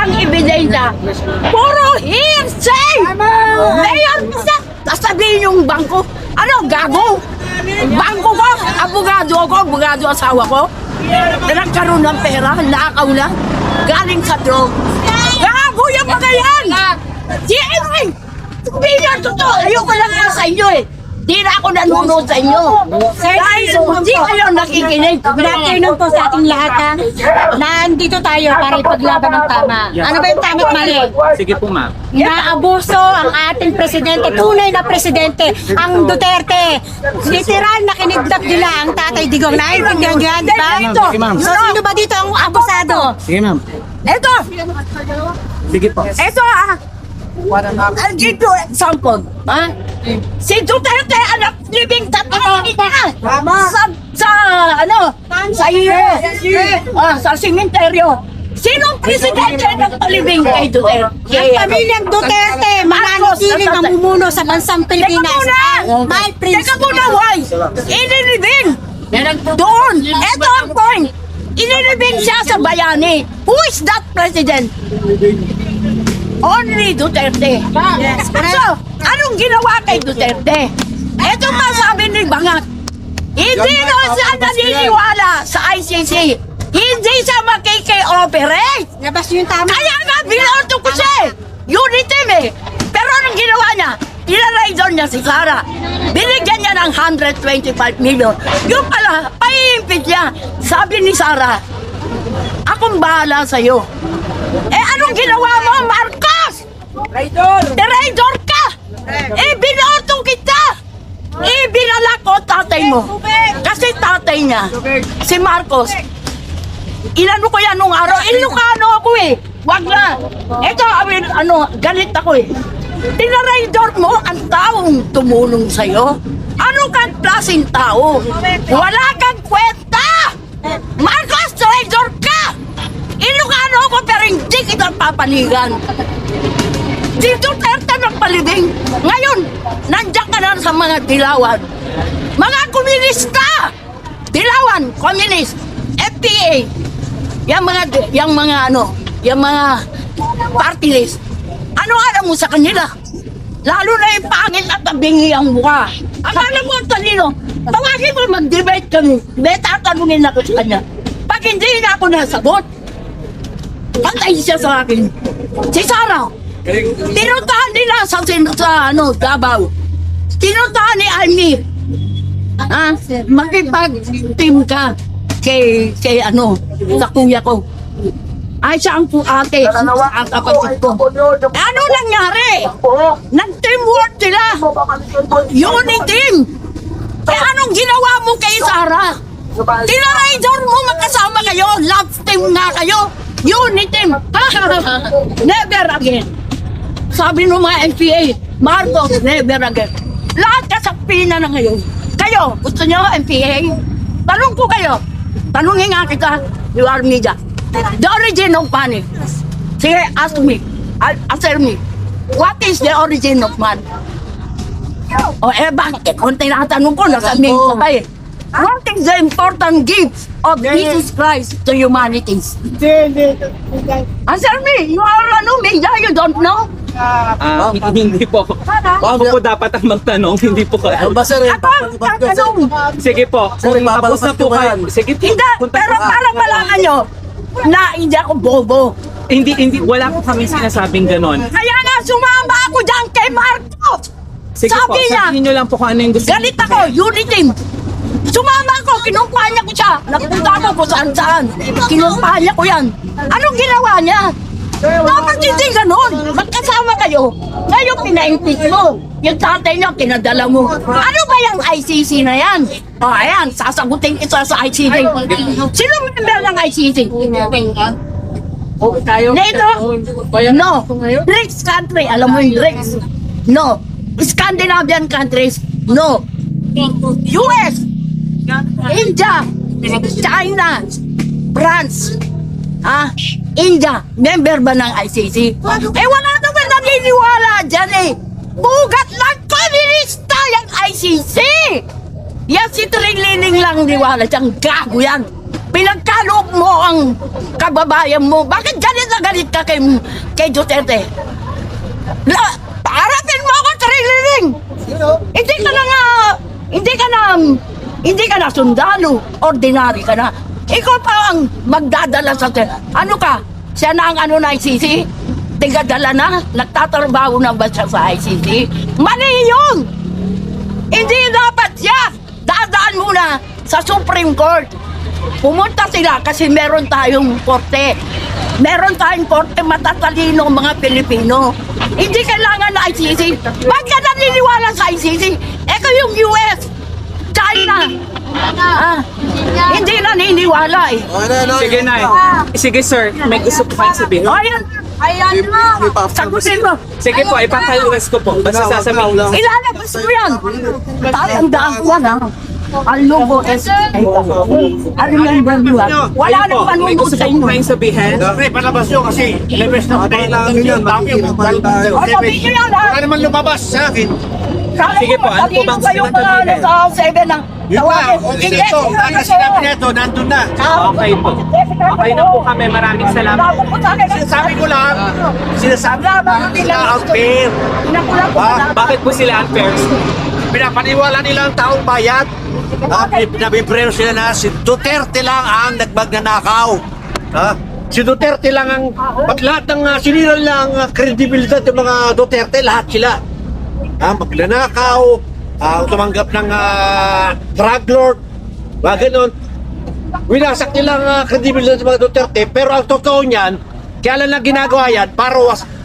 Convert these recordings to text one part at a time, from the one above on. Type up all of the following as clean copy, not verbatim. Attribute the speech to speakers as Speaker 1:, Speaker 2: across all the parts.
Speaker 1: walang ebidensya. Puro hearsay! Mayor, basta sasabihin yung bangko. Ano, gago? Bangko ko, abogado asawa ko. Na nagkaroon ng pera, nakaw na. Galing sa drug. Gago yung mga yan! Si Emre! Sabihin yan, totoo. Ayoko lang nga sa inyo eh. Di na ako nanonood sa inyo. Dahil hindi kayo nakikinig.
Speaker 2: Good afternoon po sa ating lahat ha. Nandito tayo para ipaglaban ng tama. Ano ba yung tama at mali?
Speaker 3: Sige po, ma'am.
Speaker 2: Naabuso ang ating presidente, tunay na presidente, ang Duterte. Literal na kinidnap nila ang Tatay Digong. Naiintindihan niyo yan, di ba?
Speaker 3: Sige, ma'am.
Speaker 2: So, sino ba dito ang abusado?
Speaker 3: Sige, ma'am.
Speaker 1: Eto!
Speaker 3: Sige po.
Speaker 1: Eto ah! I'll give you example. Ha? Si Duterte, anak living tatlo sa iyo, sa simenteryo. Sinong presidente ng palibing kay Duterte?
Speaker 2: Ang pamilyang Duterte, mananatiling mamumuno sa bansang Pilipinas. My prince.
Speaker 1: Teka muna, why? Inilibing! Doon! Eto ang point! Inilibing siya sa bayani. Who is that president? Only Duterte. So, anong ginawa kay Duterte? Ito nga sabi ni Bangat. Hindi na siya naniniwala sa ICC. Hindi siya makiki-operate.
Speaker 2: Labas yung tama.
Speaker 1: Kaya nga, binoto ko siya eh. Unitim eh. Pero anong ginawa niya? Ilalay niya si Sara. Binigyan niya ng 125 million. Yung pala, paiimpit niya. Sabi ni Sara, akong bahala sa'yo. Eh, anong ginawa mo, Marcos? Traidor ka! Eh, binoto kita! Eh, binala ko tatay mo. Kasi tatay niya, si Marcos, inano ko yan nung araw, Ilocano ako eh. Wag na. Ito, galit ako eh. Tinaraidor mo ang taong tumulong sa'yo. Ano kang klaseng tao? Wala kang kwenta! Marcos, traidor ka! Ilocano ako pero hindi kita papanigan. Si Duterte nagpalibing. Ngayon, nandiyan ka na sa mga dilawan. Mga komunista! Dilawan, komunist, FPA. Yung mga party list. Ano alam mo sa kanila? Lalo na yung pangit at tabingi ang mukha. Akala mo ang talino. Tawagin mo mag-debate kami. May tatanungin ako sa kanya. Pag hindi na ako nasagot, patay siya sa akin. Si Sara, tinuntahan nila sa Davao. Tinuntahan ni Amy. Makipag-team ka sa kuya ko. Ay, siya ang ate, ang kapatid ko. Ano nangyari? Nag-teamwork sila. Uniteam. Eh, anong ginawa mo kay Sara? Tinaraidor mo, magkasama kayo. Love team nga kayo. Uniteam. Never again. Sabi ng mga NPA, Marcos, never again. Lahat kasapina na ngayon. Kayo, gusto nyo NPA? Tanong ko kayo. Tanungin nga kita, you are media. The origin of money. Sige, ask me. Answer me. What is the origin of money? O bakit? Kung tinatanong ko, nasabihin ko pa eh. What is the important gift of Jesus Christ to humanity? Answer me. You are media, you don't know?
Speaker 3: Hindi po. Ako po dapat ang magtanong, hindi po kayo.
Speaker 1: Ako ang tatanong.
Speaker 3: Sige po, kung tapos na po kayo. Sige po.
Speaker 1: Hindi, pero para malaman nyo na hindi ako bobo.
Speaker 3: Hindi, wala po kami sinasabing ganon.
Speaker 1: Kaya nga sumama ako dyan kay Marcos.
Speaker 3: Sige po,
Speaker 1: Sabi niya,
Speaker 3: sabihin nyo lang po kung ano yung gusto.
Speaker 1: galit ako, Uniteam. Sumama ako, kinumpahan niya ko siya. Nagpunta ako kung saan-saan. Kinumpahan niya ko yan. Anong ginawa niya? Dapat hindi ganun. Magkasama kayo. Ngayon pina-impeach mo. Yung tatay niya, kinadala mo. Ano ba yung ICC na yan? O, ayan, sasagutin kita sa ICC. Sino member ng ICC? NATO? No. BRICS country. Alam mo yung BRICS? No. Scandinavian countries? No. US? India? China? France? India? Member ba ng ICC? Eh wala naman naniniwala dyan eh. Bugat lang komunista yung ICC. Yan si Trilining lang niwala dyan. Gago yan. Pinagkaloob mo ang kababayan mo. Bakit galit na galit ka kay Duterte? Paarapin mo ako, Trililing! Hindi ka na sundalo. Ordinary ka na. Ikaw pa ang magdadala sa... Ano ka? Siya na ang na ICC? Tigadala na? Nagtatrabaho na ba siya sa ICC? Mali yun! Hindi dapat siya! Dadaan muna sa Supreme Court. Pumunta sila kasi meron tayong korte. Meron tayong korte matatalino mga Pilipino. Hindi kailangan na ICC. Bakit ka naniniwala sa ICC? Eko yung US, China. Hindi naniniwala eh.
Speaker 3: Sige, Nay. Sige, sir. May gusto po kayong sabihin.
Speaker 1: Ayan mo. Sagutin mo.
Speaker 3: Sige po, ipapaliwas ko po. Basta sasabihin lang.
Speaker 1: Ilalabas mo yan. Tatandaan ko na. Ang logo is... Ano yan ba yun? Wala
Speaker 3: Ayun po,
Speaker 1: nang
Speaker 3: may
Speaker 1: panunod
Speaker 3: gusto
Speaker 1: sa
Speaker 3: po
Speaker 1: inyo.
Speaker 3: kayong sabihin.
Speaker 4: Pre, palabas nyo kasi labas na kailangan yun.
Speaker 1: O, sabihin nyo yan ha.
Speaker 4: Wala naman lumabas sa akin.
Speaker 3: Sige po, ano po bang
Speaker 1: Sabihin ko yung mga sa 7 ng
Speaker 4: Yun na, okay na ito. Ang sinabi na ito, nandun na.
Speaker 3: Okay po. Okay na po kami. Maraming salamat.
Speaker 4: Sinasabi ko lang, sinasabi ko lang nila ang fair.
Speaker 3: Bakit po sila unfair?
Speaker 4: Pinapaniwala nila ang taong bayan. Nabibrero sila na si Duterte lang ang nagmagnanakaw. Si Duterte lang ang, pag lahat ng sinira lang kredibilidad ng mga Duterte, lahat sila. Magnanakaw, tumanggap ng drug lord, mga ganun. Winasak nilang kredibilidad ng mga Duterte, pero ang totoo niyan, kaya lang ginagawa yan,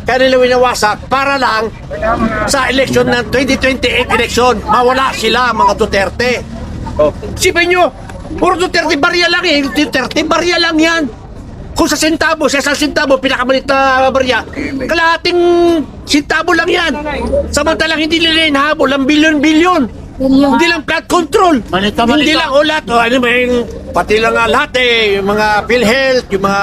Speaker 4: kaya nila winawasak para lang sa election ng 2028 election, mawala sila mga Duterte. Sipin nyo, puro Duterte barya lang eh. Duterte barya lang yan. Kung sa sentabo, sa isang sentabo, pinakamalit na barya, kalahating sentabo lang yan. Samantalang hindi nila hinahabol ang bilyon-bilyon. Hindi lang flood control. Hindi lang ulat. Pati lang lahat eh. Yung mga PhilHealth, yung mga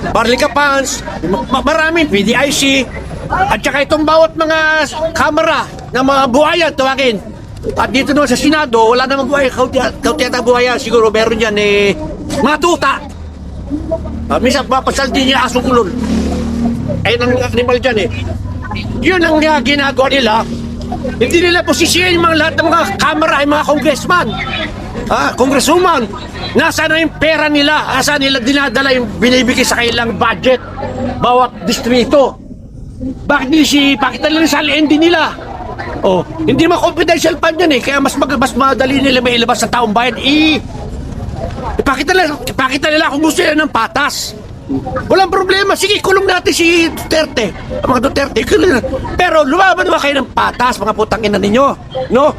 Speaker 4: Barlica Funds, maraming PDIC. At saka itong bawat mga kamera ng mga buhayan, tawagin. At dito naman sa Senado, wala namang buhay. Kautiyata buhayan, siguro meron yan eh. Mga tuta. Minsan mapasal din niya asong ulol. Ayun ang animal dyan eh. Yun ang ginagawa nila. Hindi nila posisyon yung mga lahat ng mga kamera ay mga congressman. Congresswoman. Nasaan na yung pera nila? Nasaan nila dinadala yung binibigay sa kailang budget? Bawat distrito. Bakit nila sa LND nila? Hindi mga confidential fund yan eh. Kaya mas madali nila may ilabas sa taong bayan. Ipakita nila kung gusto nila ng patas. Walang problema. Sige, kulong natin si Duterte. Ang mga Duterte, kulong natin. Pero lumaban naman kayo ng patas, mga putang ina ninyo. No?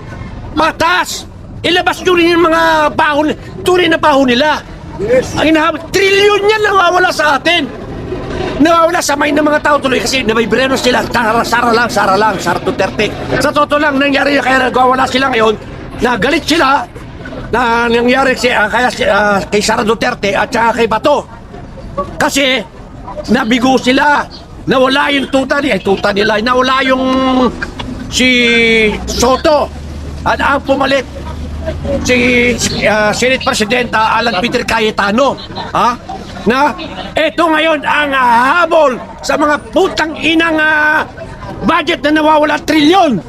Speaker 4: Patas! Ilabas nyo rin yung mga bahon, tunay na bahon nila. Ang inahabot, trilyon yan nawawala sa atin. Nawawala sa mind ng mga tao tuloy kasi nabibreno sila. Sara Duterte. Sa totoo lang, nangyari kaya nagwawala sila ngayon, nagalit sila, na nangyari kay Sara Duterte at saka kay Bato. Kasi nabigo sila, nawala yung tuta nila, nawala yung si Soto at ang pumalit si Senate Presidenta Alan Peter Cayetano. Na eto ngayon ang habol sa mga putang inang budget na nawawala trilyon.